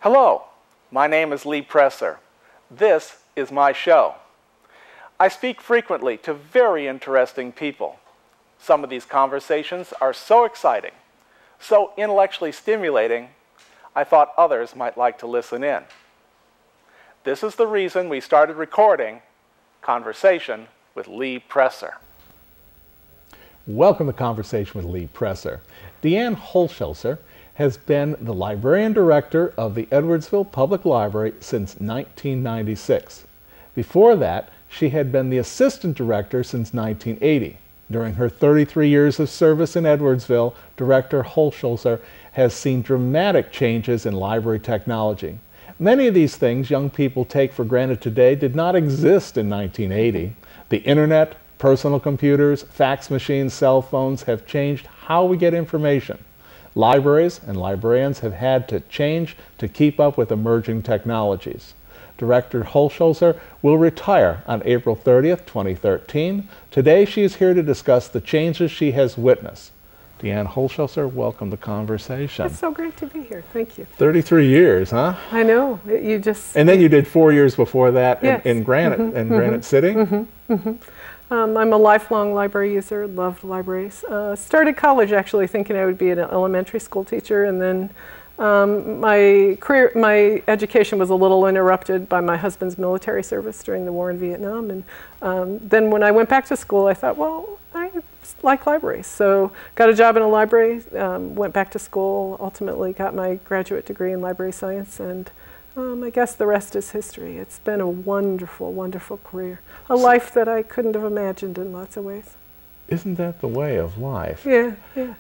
Hello, my name is Lee Presser. This is my show. I speak frequently to very interesting people. Some of these conversations are so exciting, so intellectually stimulating, I thought others might like to listen in. This is the reason we started recording Conversation with Lee Presser. Welcome to Conversation with Lee Presser. Deanne Holshouser has been the Librarian-Director of the Edwardsville Public Library since 1996. Before that, she had been the Assistant Director since 1980. During her 33 years of service in Edwardsville, Director Holshouser has seen dramatic changes in library technology. Many of these things young people take for granted today did not exist in 1980. The internet, personal computers, fax machines, cell phones have changed how we get information. Libraries and librarians have had to change to keep up with emerging technologies. Director Holshouser will retire on April 30th, 2013. Today she is here to discuss the changes she has witnessed. Deanne Holshouser, welcome to Conversation. It's so great to be here. Thank you. 33 years, huh? I know. You just... And then you did 4 years before that yes. in Granite, Granite City? I'm a lifelong library user, loved libraries. Started college actually thinking I would be an elementary school teacher, and then my education was a little interrupted by my husband's military service during the war in Vietnam. And then when I went back to school, I thought, well, I like libraries. So got a job in a library, went back to school, ultimately got my graduate degree in library science, and I guess the rest is history. It's been a wonderful, wonderful career. A life that I couldn't have imagined in lots of ways. Isn't that the way of life? Yeah, yeah.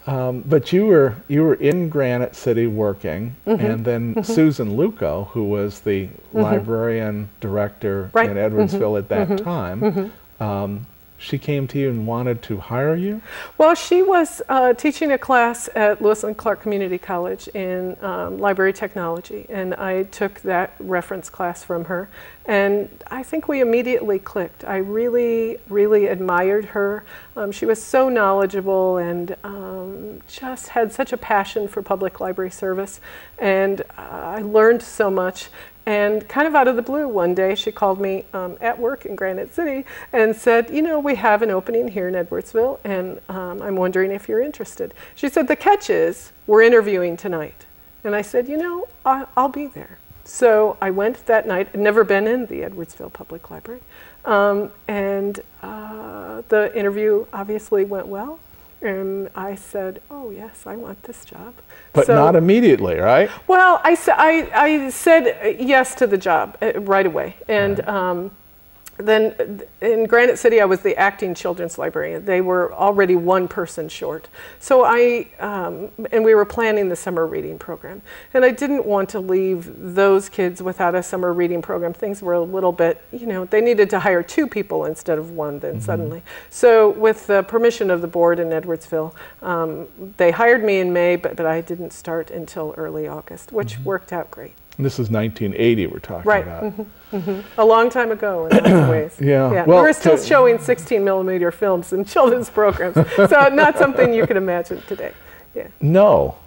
But you were in Granite City working, and then Susan Luco, who was the Librarian-Director in Edwardsville at that time, she came to you and wanted to hire you? Well, she was teaching a class at Lewis and Clark Community College in library technology, and I took that reference class from her, and I think we immediately clicked. I really, really admired her. She was so knowledgeable and just had such a passion for public library service, and I learned so much. And kind of out of the blue, one day she called me at work in Granite City and said, you know, we have an opening here in Edwardsville, and I'm wondering if you're interested. She said, the catch is, we're interviewing tonight. And I said, you know, I'll be there. So I went that night. I'd never been in the Edwardsville Public Library. And the interview obviously went well. And I said, oh, yes, I want this job. But so, not immediately, right? Well, I said yes to the job right away. And then in Granite City, I was the acting children's librarian. They were already one person short. So and we were planning the summer reading program. And I didn't want to leave those kids without a summer reading program. Things were a little bit, you know, they needed to hire 2 people instead of 1 then suddenly. So with the permission of the board in Edwardsville, they hired me in May, but I didn't start until early August, which worked out great. And this is 1980 we're talking about. A long time ago in lots of ways. Yeah. Well, we're still showing 16mm films in children's programs, so not something you can imagine today. Yeah. No.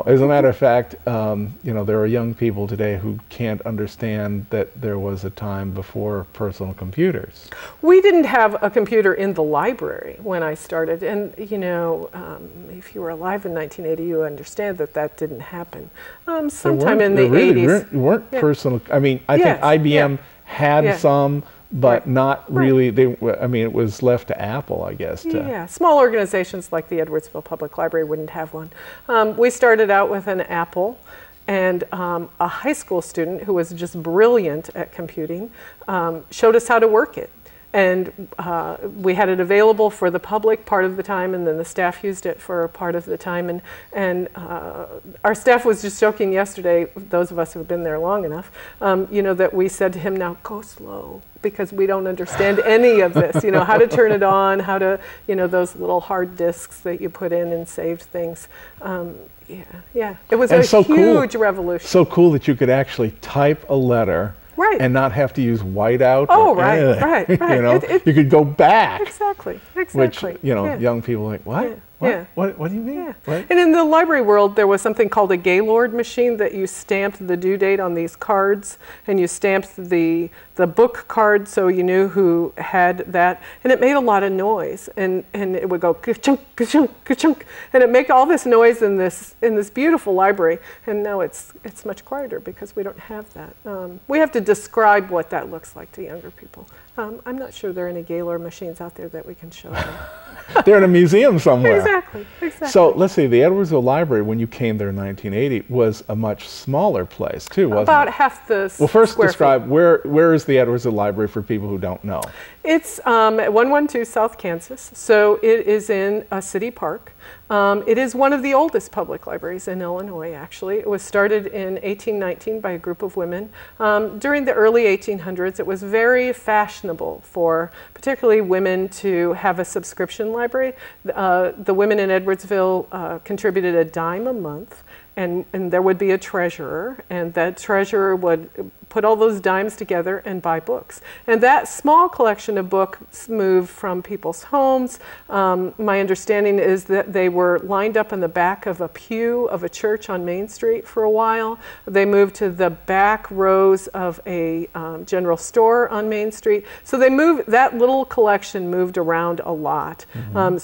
As a matter of fact, you know, there are young people today who can't understand that there was a time before personal computers. We didn't have a computer in the library when I started, and you know, if you were alive in 1980, you understand that that didn't happen. Sometime in the 80s. There weren't personal. I mean, I think IBM had some. But not really, I mean, it was left to Apple, I guess. Yeah, small organizations like the Edwardsville Public Library wouldn't have one. We started out with an Apple, and a high school student who was just brilliant at computing showed us how to work it. And we had it available for the public part of the time, and then the staff used it for a part of the time. And our staff was just joking yesterday, those of us who have been there long enough, you know, that we said to him, now go slow, because we don't understand any of this, you know, how to turn it on, how to, you know, those little hard disks that you put in and saved things. Yeah, it was a huge revolution. So cool that you could actually type a letter Right. And not have to use whiteout. Oh, right. You know, you could go back. Exactly. Which, you know, young people are like, what? What? Yeah. What do you mean? Yeah. What? And in the library world, there was something called a Gaylord machine that you stamped the due date on these cards, and you stamped the book card so you knew who had that, and it made a lot of noise, and it would go ka-chunk, ka-chunk, ka-chunk, and it made all this noise in this beautiful library. And now it's much quieter because we don't have that. We have to describe what that looks like to younger people. I'm not sure there are any Gaylord machines out there that we can show them. They're in a museum somewhere. Exactly. So let's see, the Edwardsville Library, when you came there in 1980, was a much smaller place too, wasn't it? About half the Well, first square describe feet. where is the Edwardsville Library for people who don't know? It's at 112 South Kansas, so it is in a city park. It is one of the oldest public libraries in Illinois, actually. It was started in 1819 by a group of women. During the early 1800s, it was very fashionable for particularly women to have a subscription library. The women in Edwardsville contributed a dime a month, and there would be a treasurer, and that treasurer would put all those dimes together and buy books. And that small collection of books moved from people's homes. My understanding is that they were lined up in the back of a pew of a church on Main Street for a while. They moved to the back rows of a general store on Main Street. So they moved, that little collection moved around a lot. Mm-hmm.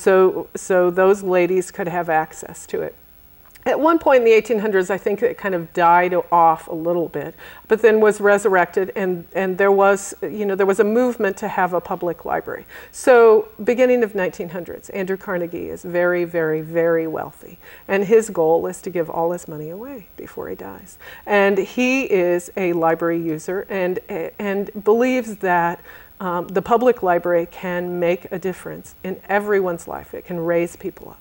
So those ladies could have access to it. At one point in the 1800s, I think it kind of died off a little bit, but then was resurrected, and there was a movement to have a public library. So beginning of 1900s, Andrew Carnegie is very, very, very wealthy, and his goal is to give all his money away before he dies. And he is a library user and believes that the public library can make a difference in everyone's life. It can raise people up.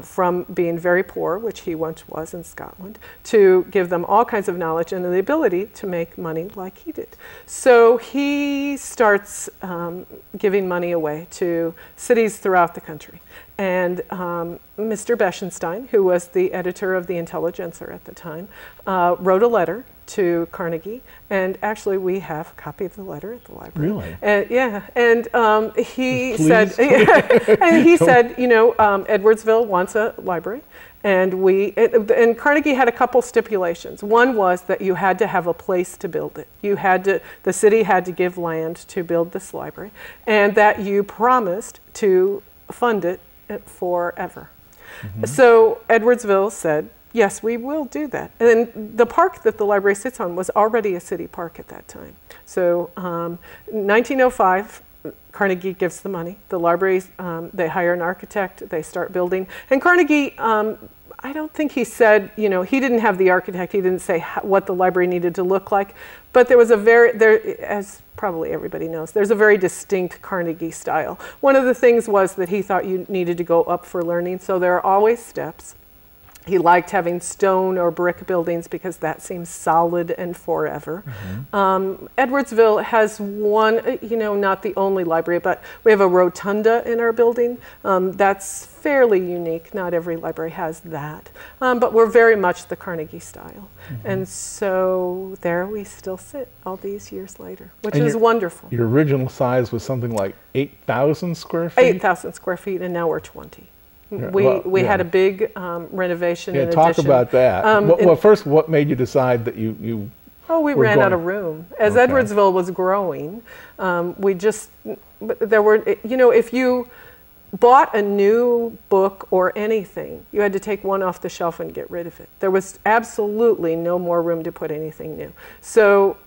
From being very poor, which he once was in Scotland, to give them all kinds of knowledge and the ability to make money like he did. So he starts giving money away to cities throughout the country. And Mr. Beschenstein, who was the editor of the Intelligencer at the time, wrote a letter to Carnegie, and actually we have a copy of the letter at the library. Really? And, yeah, and he Please. said, and he said, Edwardsville wants a library, and Carnegie had a couple stipulations. One was that you had to have a place to build it. The city had to give land to build this library, and that you promised to fund it forever. Mm-hmm. So Edwardsville said, yes, we will do that. And the park that the library sits on was already a city park at that time. So 1905, Carnegie gives the money. The libraries, they hire an architect, they start building. And Carnegie, I don't think he said, he didn't have the architect, he didn't say what the library needed to look like, but there was as probably everybody knows, there's a very distinct Carnegie style. One of the things was that he thought you needed to go up for learning, so there are always steps. He liked having stone or brick buildings because that seems solid and forever. Mm-hmm. Edwardsville has one, not the only library, but we have a rotunda in our building. That's fairly unique. Not every library has that. But we're very much the Carnegie style. Mm-hmm. And so there we still sit all these years later, which is wonderful. Your original size was something like 8,000 square feet? 8,000 square feet, and now we're 20. We had a big renovation and talk addition. about that. Well, first, what made you decide that you we ran out of room. As Edwardsville was growing, there were, if you bought a new book or anything, you had to take one off the shelf and get rid of it. There was absolutely no more room to put anything new. So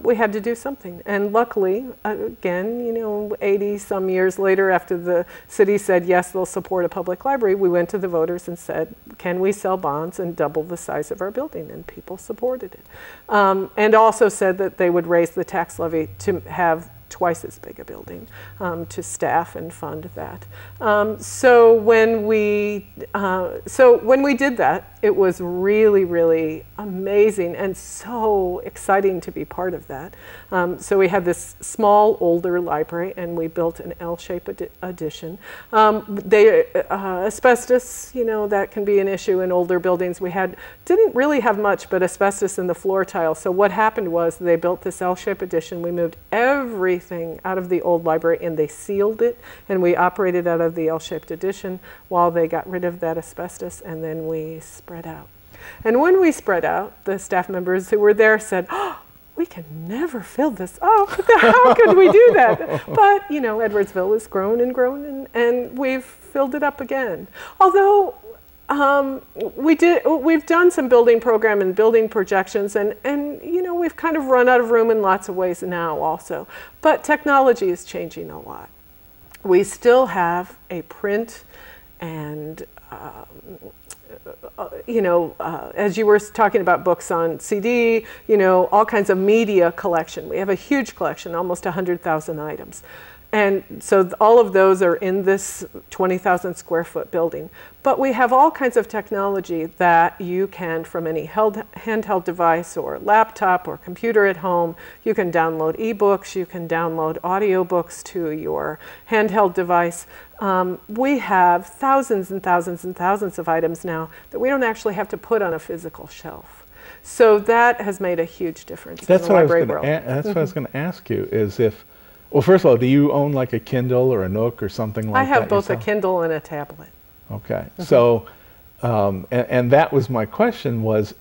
we had to do something. And luckily, again, 80 some years later, after the city said, yes, they'll support a public library, we went to the voters and said, can we sell bonds and double the size of our building? And people supported it. And also said that they would raise the tax levy to have twice as big a building to staff and fund that. So when we did that, it was really, really amazing and so exciting to be part of that. So we had this small, older library, and we built an L-shaped addition. Asbestos, that can be an issue in older buildings. We didn't really have much, but asbestos in the floor tile. So what happened was they built this L-shaped addition. We moved everything everything out of the old library, and they sealed it, and we operated out of the L-shaped addition while they got rid of that asbestos, and then we spread out. And when we spread out, the staff members who were there said, "Oh, we can never fill this up. How could we do that?" But, you know, Edwardsville has grown and grown, and we've filled it up again. Although we've done some building program and building projections, and you know, we've kind of run out of room in lots of ways now also. But technology is changing a lot. We still have a print and you know, as you were talking about books on CD, you know, all kinds of media collection. We have a huge collection, almost 100,000 items. And so all of those are in this 20,000 square foot building. But we have all kinds of technology that you can, from any handheld device or laptop or computer at home, you can download ebooks, you can download audiobooks to your handheld device. We have thousands and thousands and thousands of items now that we don't actually have to put on a physical shelf. So that has made a huge difference in the library world. That's what I was going to ask you, is if, well, first of all, do you own like a Kindle or a Nook or something like that? I have both yourself? a Kindle and a tablet. Okay. So, and that was my question was,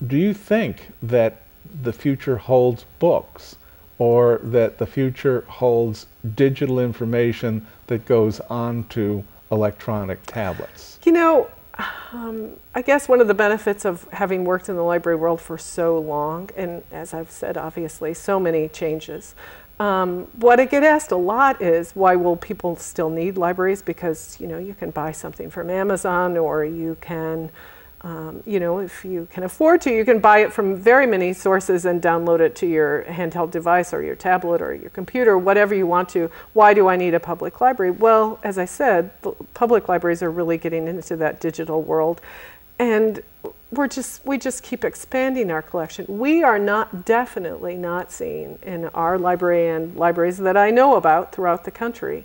do you think that the future holds books, or that the future holds digital information that goes onto electronic tablets? You know, I guess one of the benefits of having worked in the library world for so long, and as I've said, obviously, so many changes. What I get asked a lot is, why will people still need libraries? Because, you know, you can buy something from Amazon, or you can, you know, if you can afford to, you can buy it from very many sources and download it to your handheld device or your tablet or your computer, whatever you want to. Why do I need a public library? Well, as I said, public libraries are really getting into that digital world. And we just keep expanding our collection. We are definitely not seeing in our library and libraries that I know about throughout the country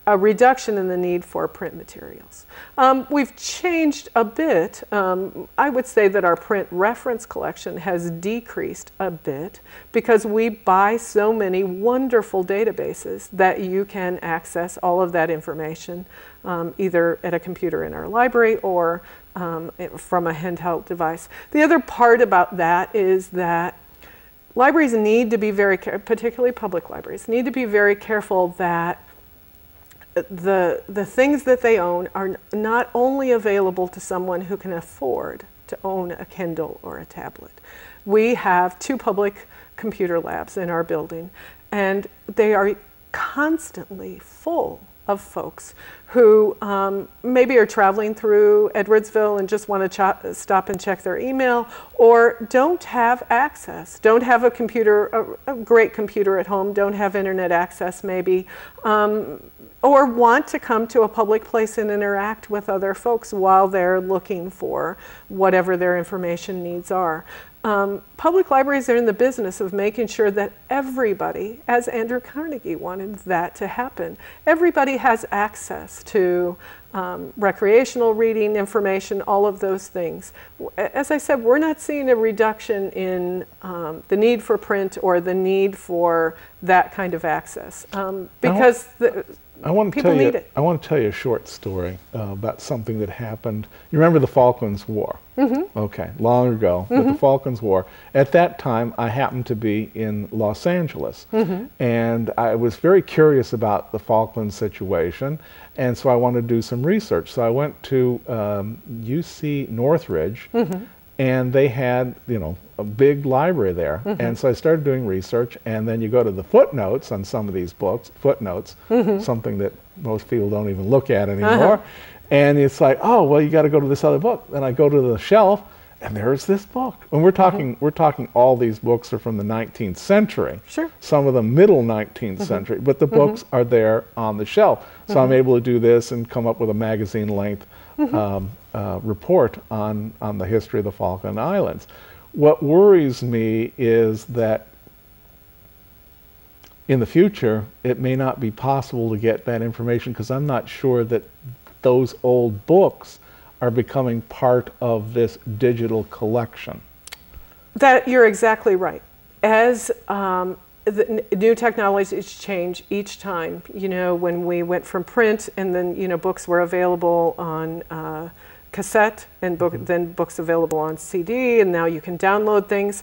a reduction in the need for print materials. We've changed a bit. I would say that our print reference collection has decreased a bit because we buy so many wonderful databases that you can access all of that information either at a computer in our library or from a handheld device. The other part about that is that libraries need to be particularly public libraries, need to be very careful that the things that they own are not only available to someone who can afford to own a Kindle or a tablet. We have 2 public computer labs in our building, and they are constantly full of folks who maybe are traveling through Edwardsville and just want to stop and check their email, or don't have access, don't have a computer, a great computer at home, don't have internet access maybe, or want to come to a public place and interact with other folks while they're looking for whatever their information needs are. Public libraries are in the business of making sure that everybody, as Andrew Carnegie wanted that to happen, everybody has access to recreational reading information, all of those things. As I said, we're not seeing a reduction in the need for print or the need for that kind of access because people need it. I want to tell you a short story about something that happened. You remember the Falklands War? Mm-hmm. Okay, long ago, mm-hmm. with the Falklands War. At that time, I happened to be in Los Angeles, mm-hmm. and I was very curious about the Falklands situation, and so I wanted to do some research. So I went to UC Northridge, mm-hmm. and they had, you know, a big library there. Mm-hmm. And so I started doing research, and then you go to the footnotes on some of these books, mm-hmm. something that most people don't even look at anymore. Uh-huh. And it's like, oh, well, you got to go to this other book. Then I go to the shelf, and there's this book. And we're talking all these books are from the 19th century. Sure. Some of them middle 19th mm-hmm. century, but the books mm-hmm. are there on the shelf. So mm-hmm. I'm able to do this and come up with a magazine-length mm-hmm. Report on the history of the Falkland Islands. What worries me is that in the future, it may not be possible to get that information because I'm not sure that those old books are becoming part of this digital collection. That you're exactly right. As the new technologies change each time. You know, when we went from print and then, you know, books were available on cassette and then books available on CD, and now you can download things.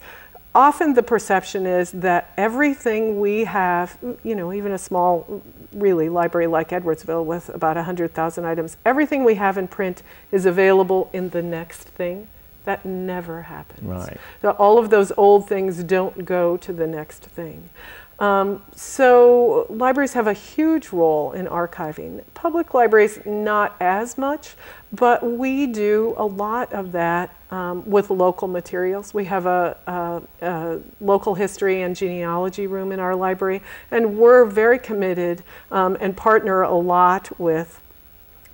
Often the perception is that everything we have, you know, even a small, really, library like Edwardsville with about 100,000 items, everything we have in print is available in the next thing. That never happens. Right. So all of those old things don't go to the next thing. So libraries have a huge role in archiving. Public libraries, not as much, but we do a lot of that with local materials. We have a local history and genealogy room in our library, and we're very committed and partner a lot with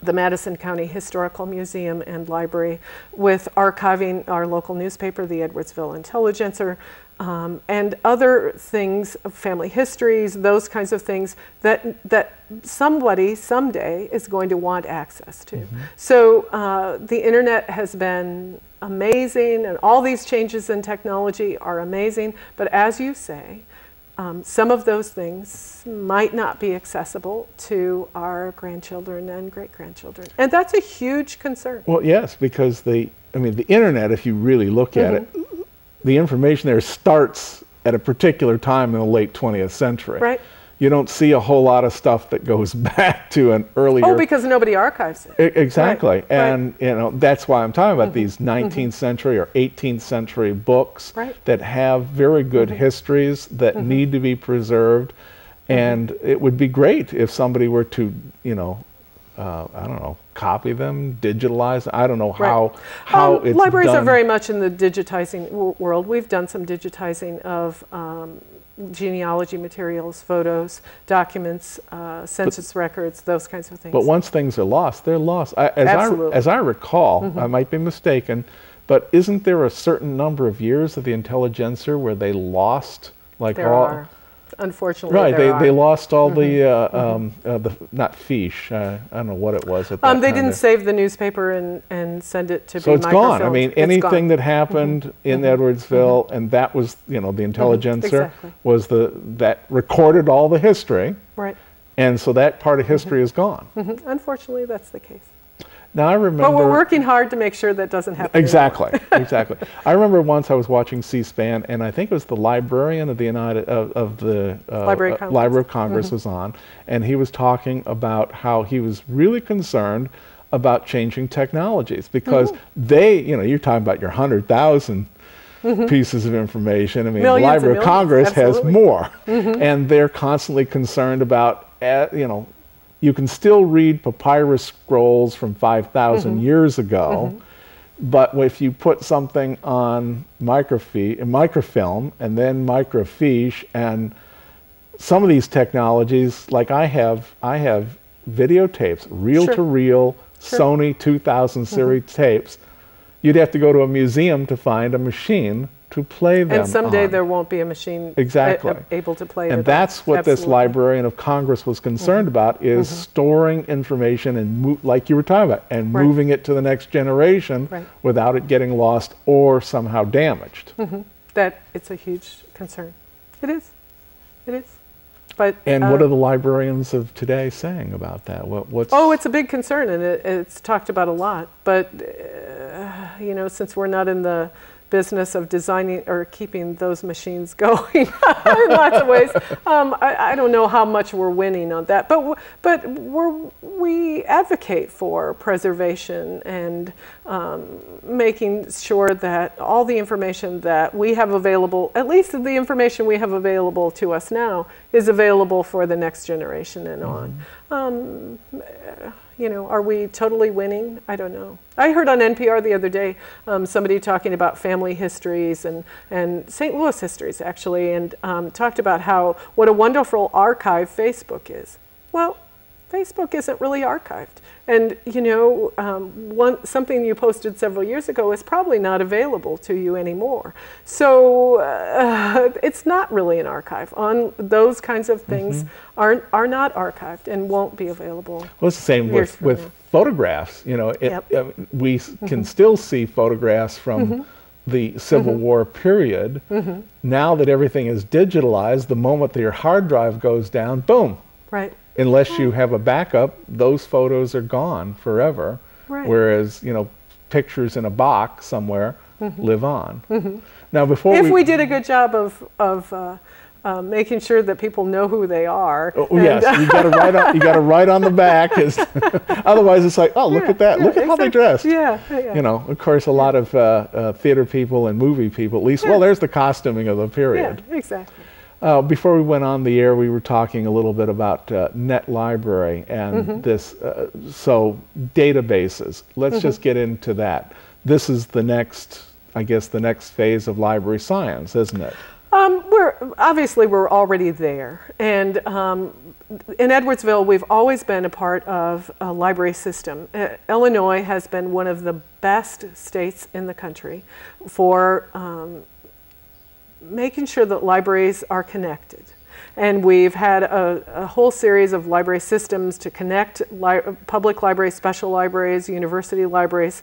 the Madison County Historical Museum and Library with archiving our local newspaper, the Edwardsville Intelligencer, and other things, family histories, those kinds of things that somebody someday is going to want access to. So the internet has been amazing, and all these changes in technology are amazing, but as you say, some of those things might not be accessible to our grandchildren and great-grandchildren. And that's a huge concern. Well, yes, because the internet, if you really look at it, the information there starts at a particular time in the late 20th century. Right. You don't see a whole lot of stuff that goes back to an earlier... Oh, because nobody archives it. Exactly. Right. And you know, that's why I'm talking about these 19th century or 18th century books that have very good histories that need to be preserved. And it would be great if somebody were to, you know, I don't know, copy them, digitalize. I don't know how it's libraries done. are very much in the digitizing world. We've done some digitizing of genealogy materials, photos, documents, census records, those kinds of things. But once things are lost, they're lost. As I recall, I might be mistaken, but isn't there a certain number of years of the Intelligencer where they lost like there all? Are. Unfortunately, right, they lost all the not fiche. I don't know what it was at that time. They didn't save the newspaper and send it to be so it's gone. I microfilmed. mean, anything that happened in Edwardsville, and that was, you know, the Intelligencer was that recorded all the history. Right. And so that part of history is gone. Unfortunately, that's the case. Now I remember. But we're working hard to make sure that doesn't happen. Exactly, exactly. I remember once I was watching C-SPAN, and I think it was the librarian of the Library of Congress was on, and he was talking about how he was really concerned about changing technologies because they, you know, you're talking about your 100,000 pieces of information. I mean, the Library of Congress has more, and they're constantly concerned about, you know. You can still read papyrus scrolls from 5,000 years ago, but if you put something on microfilm and then microfiche, and some of these technologies, like I have videotapes, reel-to-reel Sony 2000 series tapes. You'd have to go to a museum to find a machine to play them And someday on. there won't be a machine able to play And that's what this Librarian of Congress was concerned about, is storing information and, like you were talking about, and moving it to the next generation without it getting lost or somehow damaged. That it's a huge concern. It is. It is. But, and what are the librarians of today saying about that? Oh, it's a big concern, and it's talked about a lot. But, you know, since we're not in the business of designing or keeping those machines going in lots of ways, I don't know how much we're winning on that. But we advocate for preservation and making sure that all the information that we have available, at least the information we have available to us now, is available for the next generation and on. You know, are we totally winning? I don't know. I heard on NPR the other day somebody talking about family histories and St. Louis histories, actually, and talked about what a wonderful archive Facebook is. Well, Facebook isn't really archived. And, you know, something you posted several years ago is probably not available to you anymore. So it's not really an archive. Those kinds of things are not archived and won't be available. Well, it's the same with photographs. You know, we can still see photographs from the Civil War period. Now that everything is digitalized, the moment that your hard drive goes down, boom. Right. Unless you have a backup, those photos are gone forever. Right. Whereas, pictures in a box somewhere live on. Now, before if we did a good job of making sure that people know who they are. Oh, yes, you got to write on the back. Otherwise, it's like, oh, look at that. Look at how they dressed. Yeah. Of course, a lot of theater people and movie people, at least, well, there's the costuming of the period. Yeah, exactly. Before we went on the air, we were talking a little bit about Net Library and this, so databases. Let's just get into that. This is the next, I guess, the next phase of library science, isn't it? We're already there, and in Edwardsville, we've always been a part of a library system. Illinois has been one of the best states in the country for making sure that libraries are connected. And we've had a whole series of library systems to connect public libraries, special libraries, university libraries,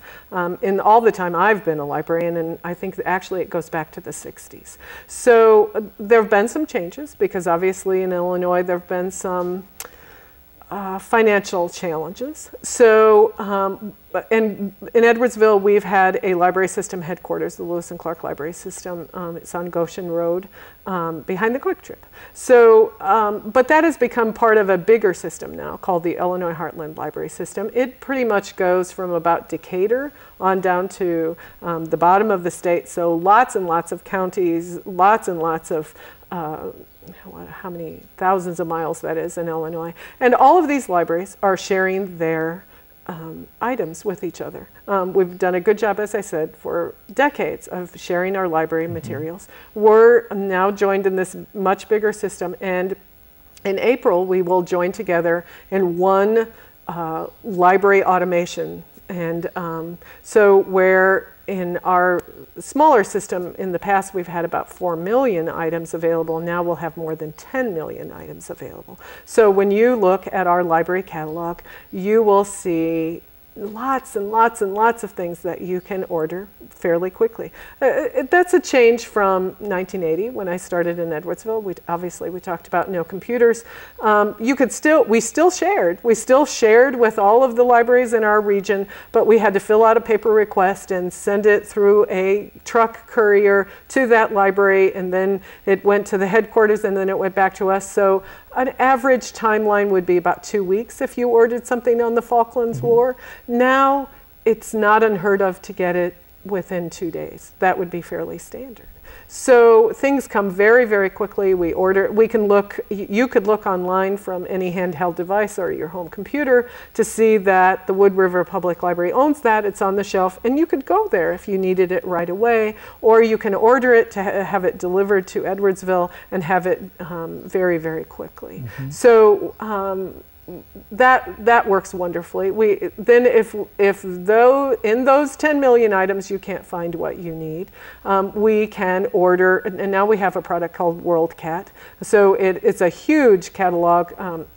in all the time I've been a librarian, and I think that actually it goes back to the 60s. So there have been some changes, because obviously in Illinois there have been some financial challenges. So, in Edwardsville, we've had a library system headquarters, the Lewis and Clark Library System. It's on Goshen Road, behind the Quick Trip. So, but that has become part of a bigger system now called the Illinois Heartland Library System. It pretty much goes from about Decatur on down to the bottom of the state. So lots and lots of counties, lots and lots of how many thousands of miles that is in Illinois. And all of these libraries are sharing their items with each other. We've done a good job, as I said, for decades of sharing our library materials. We're now joined in this much bigger system, and in April we will join together in one library automation. And so where in our smaller system in the past we've had about 4 million items available, now we'll have more than 10 million items available. So when you look at our library catalog, you will see lots and lots and lots of things that you can order fairly quickly. That's a change from 1980 when I started in Edwardsville. We talked about no computers. We still shared with all of the libraries in our region, but we had to fill out a paper request and send it through a truck courier to that library, and then it went to the headquarters, and then it went back to us. So an average timeline would be about 2 weeks if you ordered something on the Falklands War. Now, it's not unheard of to get it within 2 days. That would be fairly standard. So things come very, very quickly. You could look online from any handheld device or your home computer to see that the Wood River Public Library owns that. It's on the shelf, and you could go there if you needed it right away, or you can order it to have it delivered to Edwardsville and have it very, very quickly. So that works wonderfully. In those 10 million items you can't find what you need, we can order, and now we have a product called WorldCat. So it's a huge catalog,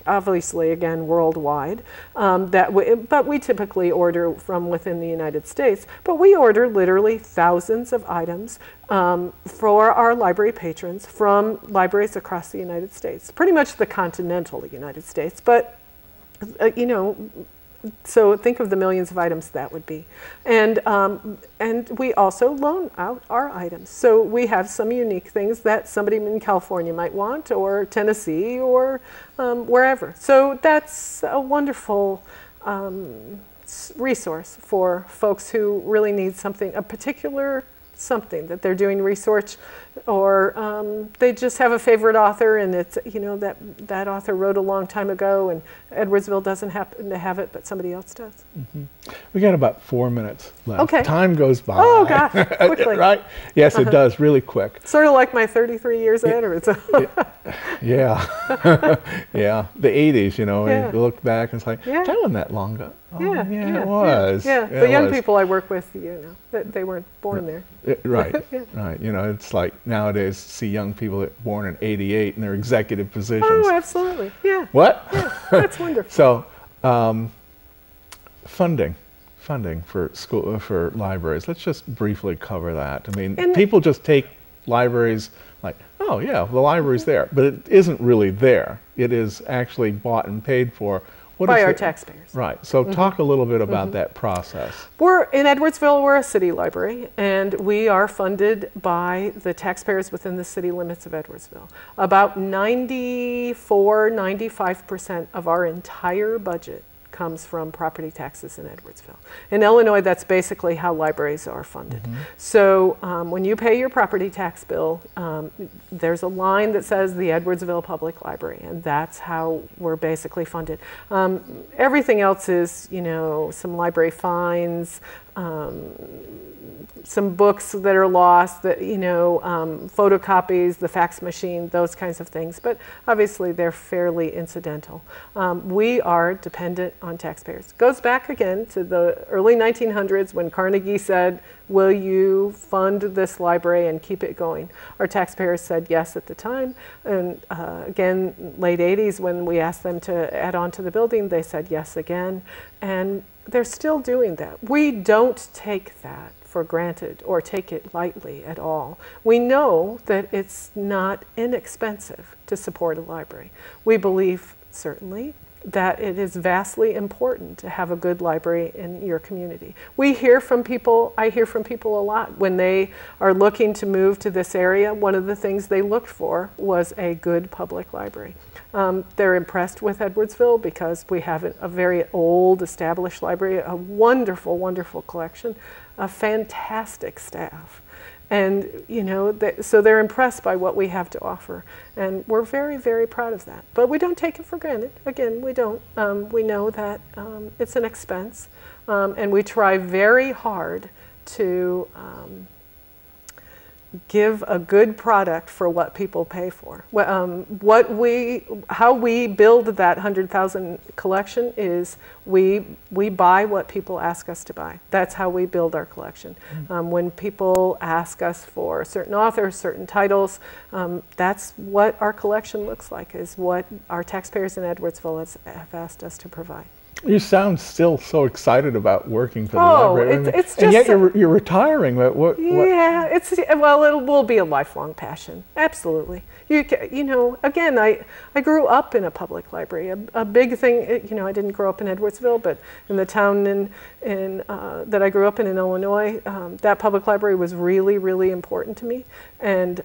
obviously again worldwide, but we typically order from within the United States, but we order literally thousands of items for our library patrons from libraries across the United States, pretty much the continental United States, but so think of the millions of items that would be. And we also loan out our items. So we have some unique things that somebody in California might want, or Tennessee, or wherever. So that's a wonderful resource for folks who really need something, a particular something that they're doing research, or they just have a favorite author, and it's that author wrote a long time ago, and Edwardsville doesn't happen to have it, but somebody else does. We got about 4 minutes left. Okay. Time goes by. Oh gosh, quickly. Right? Yes, it does, really quick. Sort of like my 33 years at Edwards. Yeah. Yeah. The 80s, you look back and it's like, that wasn't that long ago. Oh, it was. Yeah. The young people I work with, they weren't born there. Right. Right. It's like nowadays see young people that were born in '88 in their executive positions. Oh, absolutely. Yeah. What? Yeah, that's wonderful. So, funding funding for for libraries. Let's just briefly cover that. I mean, people just take libraries like, oh yeah, the library's there, but it isn't really there. It is actually bought and paid for. By our taxpayers. Right. So talk a little bit about that process. We're in Edwardsville, we're a city library, and we are funded by the taxpayers within the city limits of Edwardsville. About 94–95% of our entire budget comes from property taxes in Edwardsville. In Illinois, that's basically how libraries are funded. So when you pay your property tax bill, there's a line that says the Edwardsville Public Library, and that's how we're basically funded. Everything else is, you know, some library fines, some books that are lost, that, you know, photocopies, the fax machine, those kinds of things. But obviously they're fairly incidental. We are dependent on taxpayers. Goes back again to the early 1900s when Carnegie said, will you fund this library and keep it going? Our taxpayers said yes at the time. And again, late 80s when we asked them to add on to the building, they said yes again. And they're still doing that. We don't take that for granted or take it lightly at all. We know that it's not inexpensive to support a library. We believe, certainly, that it is vastly important to have a good library in your community. We hear from people, I hear from people a lot, when they are looking to move to this area, one of the things they looked for was a good public library. They're impressed with Edwardsville because we have a very old established library, a wonderful, wonderful collection, a fantastic staff. And, you know, so they're impressed by what we have to offer. And we're very, very proud of that. But we don't take it for granted. Again, we don't. We know that it's an expense. And we try very hard to give a good product for what people pay for. How we build that 100,000 collection is we buy what people ask us to buy. That's how we build our collection. When people ask us for certain authors, certain titles, that's what our collection looks like, is what our taxpayers in Edwardsville have asked us to provide. You sound still so excited about working for the library. It's and just, yet you're retiring. Yeah, it will be a lifelong passion. Absolutely. You know, again, I grew up in a public library. A big thing, you know, I didn't grow up in Edwardsville, but in the town that I grew up in Illinois, that public library was really, really important to me. And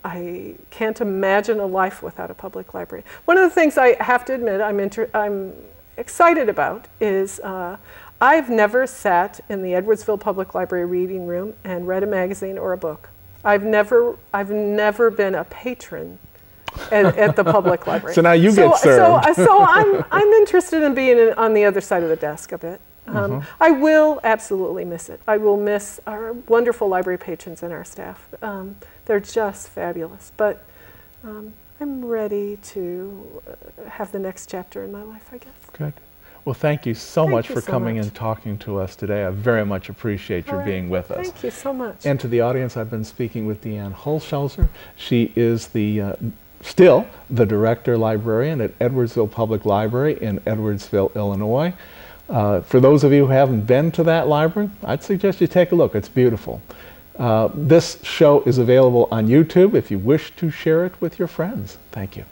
I can't imagine a life without a public library. One of the things I have to admit I'm excited about is I've never sat in the Edwardsville Public Library reading room and read a magazine or a book. I've never been a patron at the public library. So now you get served. So I'm interested in being on the other side of the desk a bit. I will absolutely miss it. I will miss our wonderful library patrons and our staff. They're just fabulous. But I'm ready to have the next chapter in my life, I guess. Good. Well, thank you so much for coming and talking to us today. I very much appreciate your being with us. Thank you so much. And to the audience, I've been speaking with Deanne Holshouser. She is still the Director Librarian at Edwardsville Public Library in Edwardsville, Illinois. For those of you who haven't been to that library, I'd suggest you take a look. It's beautiful. This show is available on YouTube if you wish to share it with your friends. Thank you.